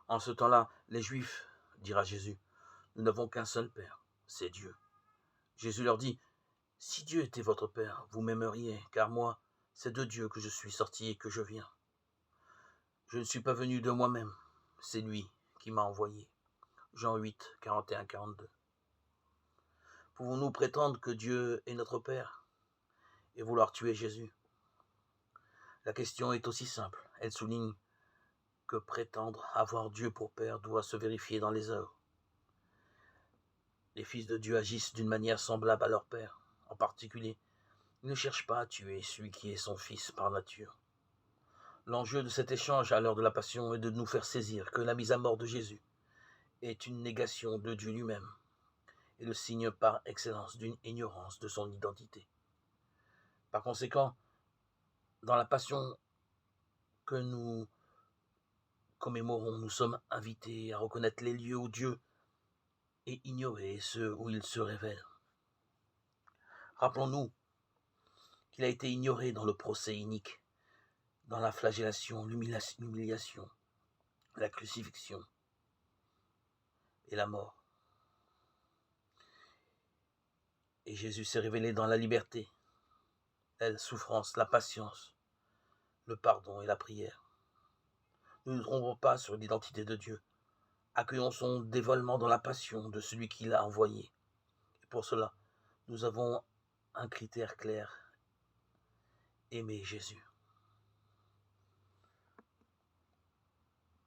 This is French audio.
En ce temps-là, les Juifs dirent à Jésus, « Nous n'avons qu'un seul Père, c'est Dieu. » Jésus leur dit, « Si Dieu était votre Père, vous m'aimeriez, car moi, c'est de Dieu que je suis sorti et que je viens. Je ne suis pas venu de moi-même, c'est lui qui m'a envoyé. » Jean 8, 41-42. Pouvons-nous prétendre que Dieu est notre Père et vouloir tuer Jésus? La question est aussi simple. Elle souligne que prétendre avoir Dieu pour Père doit se vérifier dans les œuvres. Les fils de Dieu agissent d'une manière semblable à leur Père. En particulier, ils ne cherchent pas à tuer celui qui est son Fils par nature. L'enjeu de cet échange à l'heure de la Passion est de nous faire saisir que la mise à mort de Jésus est une négation de Dieu lui-même et le signe par excellence d'une ignorance de son identité. Par conséquent, dans la Passion que nous commémorons, nous sommes invités à reconnaître les lieux où Dieu est ignoré et ceux où il se révèle. Rappelons-nous qu'il a été ignoré dans le procès inique, dans la flagellation, l'humiliation, la crucifixion et la mort. Et Jésus s'est révélé dans la liberté, la souffrance, la patience, le pardon et la prière. Nous ne nous trompons pas sur l'identité de Dieu. Accueillons son dévoilement dans la passion de celui qui l'a envoyé. Et pour cela, nous avons un critère clair, aimer Jésus.